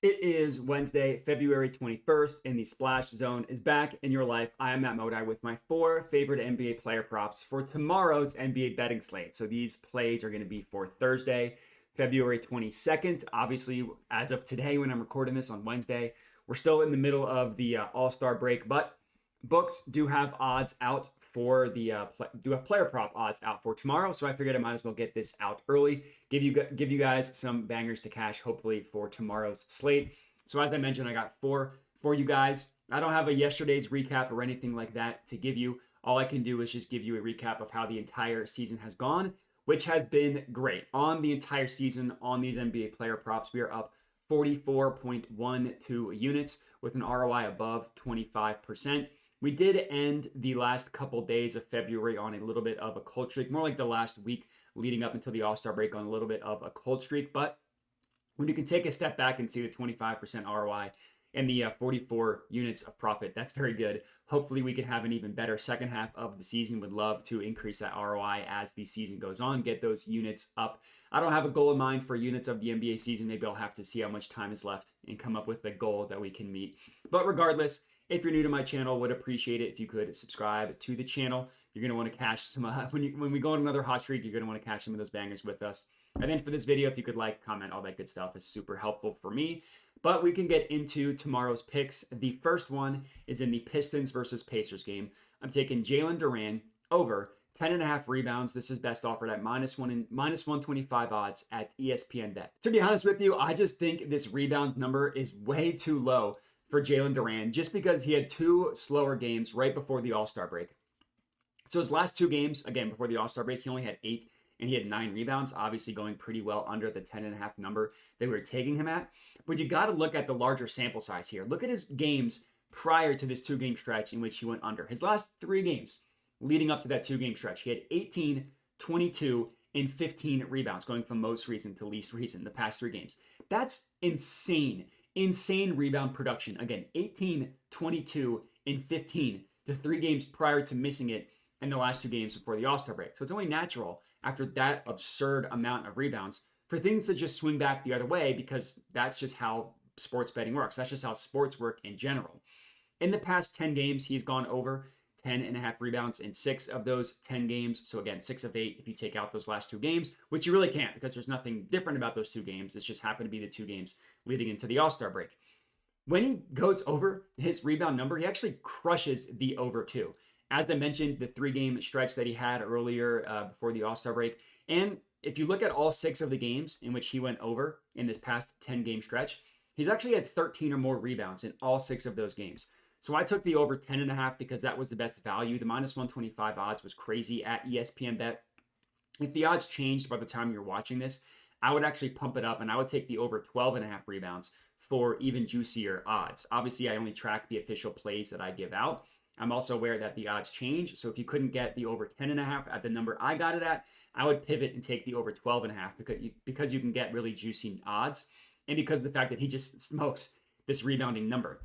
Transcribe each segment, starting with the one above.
It is Wednesday, February 21st, and the Splash Zone is back in your life. I am Matt Modi with my 4 favorite NBA player props for tomorrow's NBA betting slate. So these plays are going to be for Thursday, February 22nd. Obviously, as of today, when I'm recording this on Wednesday, we're still in the middle of the All-Star break, but books do have odds out for the player prop odds out for tomorrow. So I figured I might as well get this out early, give you guys some bangers to cash, hopefully for tomorrow's slate. So as I mentioned, I got 4 for you guys. I don't have a yesterday's recap or anything like that to give you. All I can do is just give you a recap of how the entire season has gone, which has been great. On the entire season on these NBA player props, we are up 44.12 units with an ROI above 25%. We did end the last couple days of February on a little bit of a cold streak, more like the last week leading up until the All-Star break on a little bit of a cold streak. But when you can take a step back and see the 25% ROI and the 44 units of profit, that's very good. Hopefully we can have an even better second half of the season. Would love to increase that ROI as the season goes on, get those units up. I don't have a goal in mind for units of the NBA season. Maybe I'll have to see how much time is left and come up with a goal that we can meet. But regardless, if you're new to my channel, would appreciate it if you could subscribe to the channel. You're going to want to cash some, when we go on another hot streak, you're going to want to cash some of those bangers with us. And then for this video, if you could like, comment, all that good stuff is super helpful for me. But we can get into tomorrow's picks. The first one is in the Pistons versus Pacers game. I'm taking Jaylen Durant over 10.5 rebounds. This is best offered at minus 125 odds at ESPN Bet. To be honest with you, I just think this rebound number is way too low for Jaylen Durant, just because he had 2 slower games right before the All-Star break. So his last 2 games, again, before the All-Star break, he only had 8 and he had 9 rebounds, obviously going pretty well under the 10.5 number that we were taking him at. But you got to look at the larger sample size here. Look at his games prior to this 2-game stretch in which he went under. His last 3 games leading up to that 2-game stretch, he had 18, 22, and 15 rebounds, going from most recent to least recent the past 3 games. That's insane. Insane rebound production. Again, 18, 22, and 15, the 3 games prior to missing it in the last 2 games before the All-Star break. So it's only natural after that absurd amount of rebounds for things to just swing back the other way, because that's just how sports betting works. That's just how sports work in general. In the past 10 games, he's gone over 10.5 rebounds in 6 of those 10 games. So again, 6 of 8 if you take out those last 2 games, which you really can't because there's nothing different about those 2 games. It's just happened to be the 2 games leading into the All-Star break. When he goes over his rebound number, he actually crushes the over 2. As I mentioned, the 3-game stretch that he had earlier before the All-Star break. And if you look at all 6 of the games in which he went over in this past 10-game stretch, he's actually had 13 or more rebounds in all 6 of those games. So I took the over 10.5 because that was the best value. The minus 125 odds was crazy at ESPN Bet. If the odds changed by the time you're watching this, I would actually pump it up and I would take the over 12.5 rebounds for even juicier odds. Obviously, I only track the official plays that I give out. I'm also aware that the odds change. So if you couldn't get the over 10.5 at the number I got it at, I would pivot and take the over 12.5 because you can get really juicy odds. And because of the fact that he just smokes this rebounding number.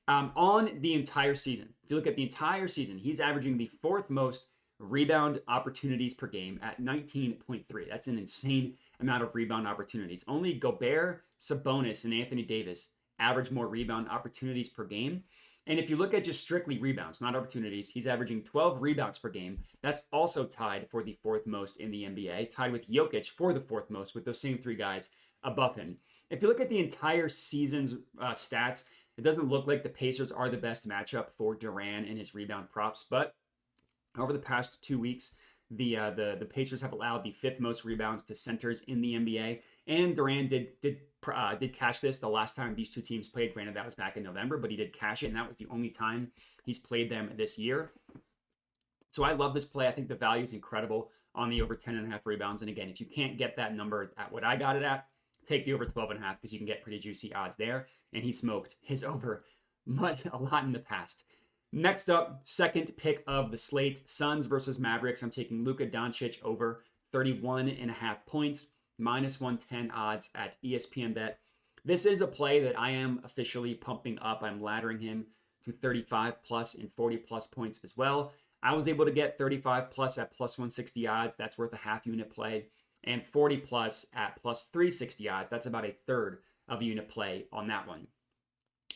On the entire season, if you look at the entire season, he's averaging the 4th most rebound opportunities per game at 19.3. That's an insane amount of rebound opportunities. Only Gobert, Sabonis, and Anthony Davis average more rebound opportunities per game. And if you look at just strictly rebounds, not opportunities, he's averaging 12 rebounds per game. That's also tied for the 4th most in the NBA, tied with Jokic for the 4th most, with those same 3 guys above him. If you look at the entire season's stats, it doesn't look like the Pacers are the best matchup for Durant and his rebound props, but over the past 2 weeks, the Pacers have allowed the 5th most rebounds to centers in the NBA, and Durant did cash this the last time these 2 teams played. Granted, that was back in November, but he did cash it, and that was the only time he's played them this year. So I love this play. I think the value is incredible on the over 10.5 rebounds. And again, if you can't get that number at what I got it at, take the over 12.5 because you can get pretty juicy odds there. And he smoked his over a lot in the past. Next up, second pick of the slate, Suns versus Mavericks. I'm taking Luka Doncic over 31.5 points, minus 110 odds at ESPN Bet. This is a play that I am officially pumping up. I'm laddering him to 35 plus and 40 plus points as well. I was able to get 35 plus at plus 160 odds. That's worth a half unit play. And 40 plus at plus 360 odds. That's about a third of a unit play on that one.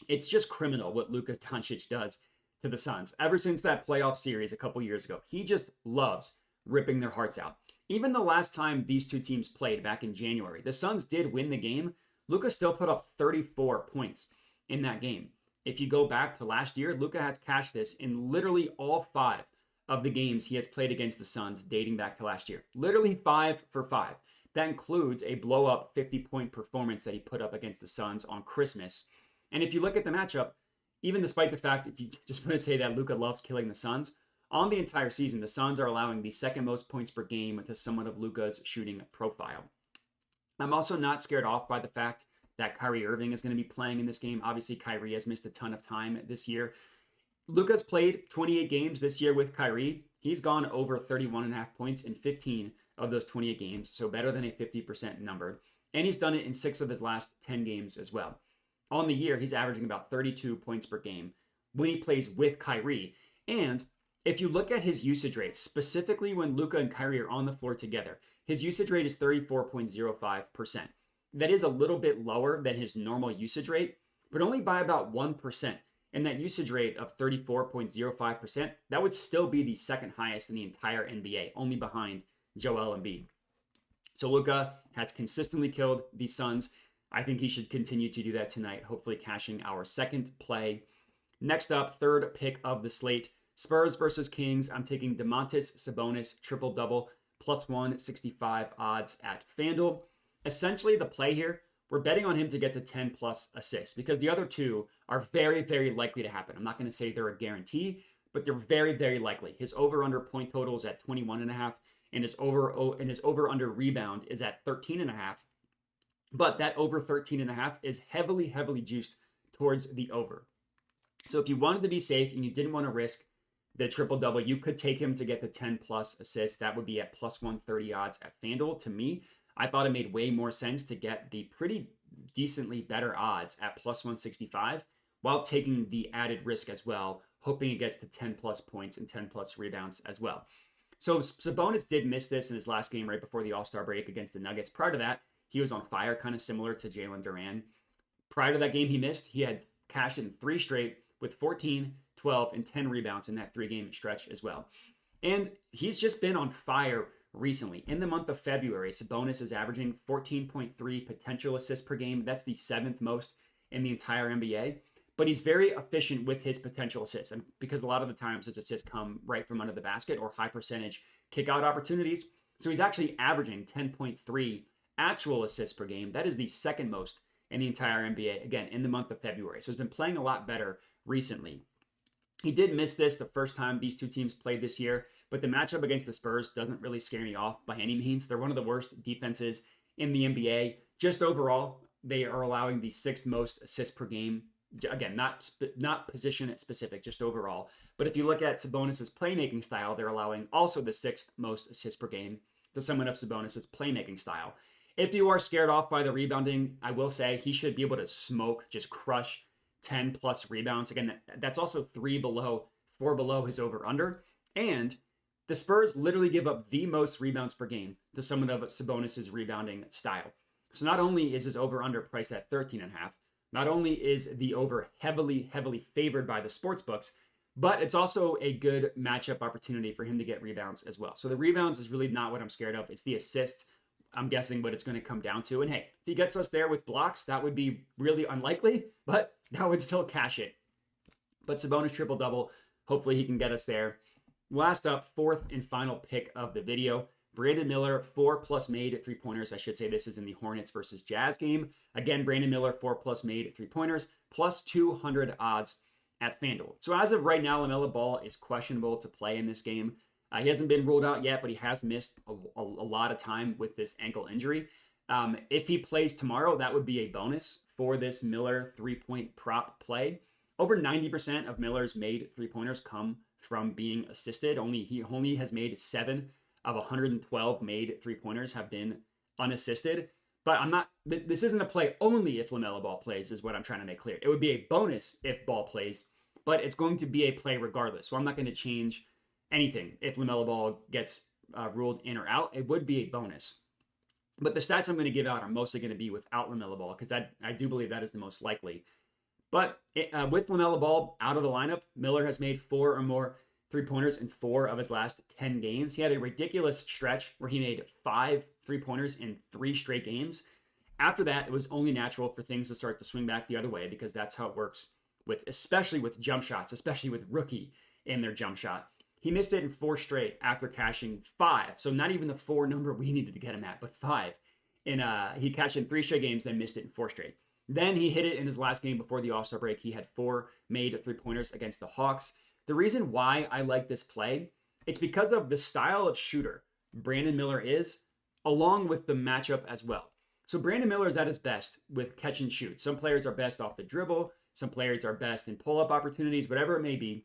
It's just criminal what Luka Doncic does to the Suns. Ever since that playoff series a couple years ago, he just loves ripping their hearts out. Even the last time these two teams played back in January, the Suns did win the game. Luka still put up 34 points in that game. If you go back to last year, Luka has cashed this in literally all 5 of the games he has played against the Suns dating back to last year. Literally 5 for 5. That includes a blow-up 50-point performance that he put up against the Suns on Christmas. And if you look at the matchup, even despite the fact, if you just want to say that Luka loves killing the Suns, on the entire season, the Suns are allowing the second most points per game to someone of Luka's shooting profile. I'm also not scared off by the fact that Kyrie Irving is going to be playing in this game. Obviously, Kyrie has missed a ton of time this year. Luka's played 28 games this year with Kyrie. He's gone over 31.5 points in 15 of those 28 games, so better than a 50% number. And he's done it in 6 of his last 10 games as well. On the year, he's averaging about 32 points per game when he plays with Kyrie. And if you look at his usage rate, specifically when Luka and Kyrie are on the floor together, his usage rate is 34.05%. That is a little bit lower than his normal usage rate, but only by about 1%. And that usage rate of 34.05%, that would still be the second highest in the entire NBA, only behind Joel Embiid. So Luka has consistently killed the Suns. I think he should continue to do that tonight, hopefully cashing our second play. Next up, third pick of the slate, Spurs versus Kings. I'm taking Domantas Sabonis triple-double, plus 165 odds at FanDuel. Essentially, the play here, we're betting on him to get to 10-plus assists because the other two are very, very likely to happen. I'm not going to say they're a guarantee, but they're very, very likely. His over-under point total is at 21.5, and his over-under rebound is at 13.5. But that over 13.5 is heavily, heavily juiced towards the over. So if you wanted to be safe and you didn't want to risk the triple-double, you could take him to get the 10-plus assists. That would be at plus 130 odds at FanDuel. To me, I thought it made way more sense to get the pretty decently better odds at plus 165 while taking the added risk as well, hoping it gets to 10-plus points and 10-plus rebounds as well. So Sabonis did miss this in his last game right before the All-Star break against the Nuggets. Prior to that, he was on fire, kind of similar to Jaylen Durant. Prior to that game he missed, he had cashed in 3 straight with 14, 12, and 10 rebounds in that 3-game stretch as well. And he's just been on fire recently. In the month of February, Sabonis is averaging 14.3 potential assists per game. That's the 7th most in the entire NBA. But he's very efficient with his potential assists, and because a lot of the times his assists come right from under the basket or high percentage kick-out opportunities. So he's actually averaging 10.3 actual assists per game. That is the 2nd most in the entire NBA, again, in the month of February. So he's been playing a lot better recently. He did miss this the first time these two teams played this year, but the matchup against the Spurs doesn't really scare me off by any means. They're one of the worst defenses in the NBA. Just overall, they are allowing the 6th most assists per game. Again, not position specific, just overall. But if you look at Sabonis' playmaking style, they're allowing also the 6th most assists per game to someone of Sabonis' playmaking style. If you are scared off by the rebounding, I will say he should be able to smoke, just crush 10-plus rebounds. Again, that's also 4 below his over-under. And the Spurs literally give up the most rebounds per game to someone of Sabonis' rebounding style. So not only is his over-under priced at 13.5, not only is the over heavily, heavily favored by the sports books, but it's also a good matchup opportunity for him to get rebounds as well. So the rebounds is really not what I'm scared of. It's the assists, I'm guessing, what it's going to come down to. And hey, if he gets us there with blocks, that would be really unlikely, but that would still cash it. But Sabonis triple-double, hopefully he can get us there. Last up, 4th and final pick of the video, Brandon Miller, 4+ made 3-pointers. I should say this is in the Hornets versus Jazz game. Again, Brandon Miller, 4+ made 3-pointers, plus 200 odds at FanDuel. So as of right now, LaMelo Ball is questionable to play in this game. He hasn't been ruled out yet, but he has missed a lot of time with this ankle injury. If he plays tomorrow, that would be a bonus for this Miller 3-point prop play. Over 90% of Miller's made 3-pointers come from being assisted. He only has made 7 of 112 made 3-pointers have been unassisted. But this isn't a play only if LaMelo Ball plays, is what I'm trying to make clear. It would be a bonus if Ball plays, but it's going to be a play regardless. So I'm not going to change anything if LaMelo Ball gets ruled in or out. It would be a bonus. But the stats I'm going to give out are mostly going to be without LaMelo Ball, because I do believe that is the most likely. But with LaMelo Ball out of the lineup, Miller has made 4 or more three-pointers in 4 of his last 10 games. He had a ridiculous stretch where he made 5 three-pointers in 3 straight games. After that, it was only natural for things to start to swing back the other way, because that's how it works especially with jump shots, especially with rookie in their jump shot. He missed it in 4 straight after cashing 5. So not even the 4 number we needed to get him at, but 5. And he cashed in 3 straight games, then missed it in 4 straight. Then he hit it in his last game before the All-Star break. He had 4 made three-pointers against the Hawks. The reason why I like this play, it's because of the style of shooter Brandon Miller is, along with the matchup as well. So Brandon Miller is at his best with catch and shoot. Some players are best off the dribble. Some players are best in pull-up opportunities, whatever it may be.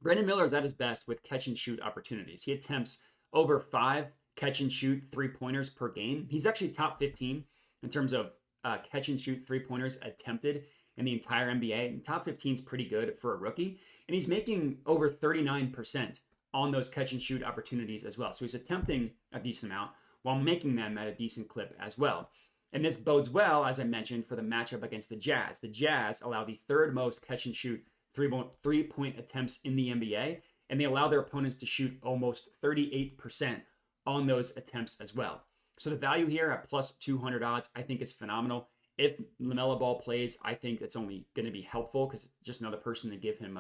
Brandon Miller is at his best with catch and shoot opportunities. He attempts over 5 catch and shoot three-pointers per game. He's actually top 15 in terms of catch and shoot three-pointers attempted in the entire NBA. And top 15 is pretty good for a rookie. And he's making over 39% on those catch and shoot opportunities as well. So he's attempting a decent amount while making them at a decent clip as well. And this bodes well, as I mentioned, for the matchup against the Jazz. The Jazz allow the 3rd most catch and shoot three-point attempts in the NBA, and they allow their opponents to shoot almost 38% on those attempts as well. So the value here at plus 200 odds, I think, is phenomenal. If LaMelo Ball plays, I think it's only going to be helpful because it's just another person to give him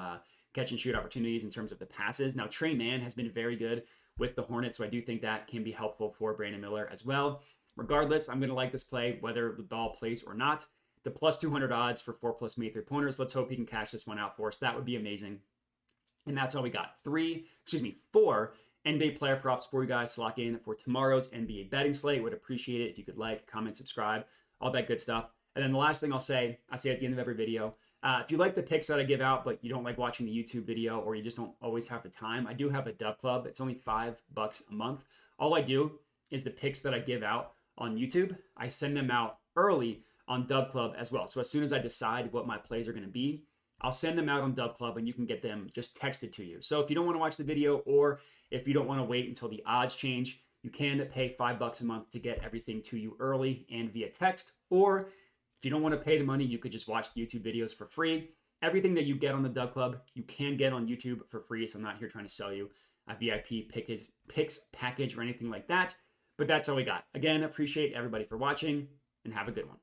catch and shoot opportunities in terms of the passes. Now, Trey Mann has been very good with the Hornets, so I do think that can be helpful for Brandon Miller as well. Regardless, I'm going to like this play, whether the ball plays or not. The plus 200 odds for 4+ made three-pointers. Let's hope he can cash this one out for us. That would be amazing. And that's all we got. 4 NBA player props for you guys to lock in for tomorrow's NBA betting slate. Would appreciate it if you could like, comment, subscribe, all that good stuff. And then the last thing I say at the end of every video, if you like the picks that I give out, but you don't like watching the YouTube video, or you just don't always have the time, I do have a Dub Club. It's only $5 a month. All I do is the picks that I give out on YouTube, I send them out early on Dub Club as well. So as soon as I decide what my plays are going to be, I'll send them out on Dub Club and you can get them just texted to you. So if you don't want to watch the video, or if you don't want to wait until the odds change, you can pay $5 a month to get everything to you early and via text. Or if you don't want to pay the money, you could just watch the YouTube videos for free. Everything that you get on the Dub Club, you can get on YouTube for free. So I'm not here trying to sell you a VIP picks package or anything like that. But that's all we got. Again, appreciate everybody for watching and have a good one.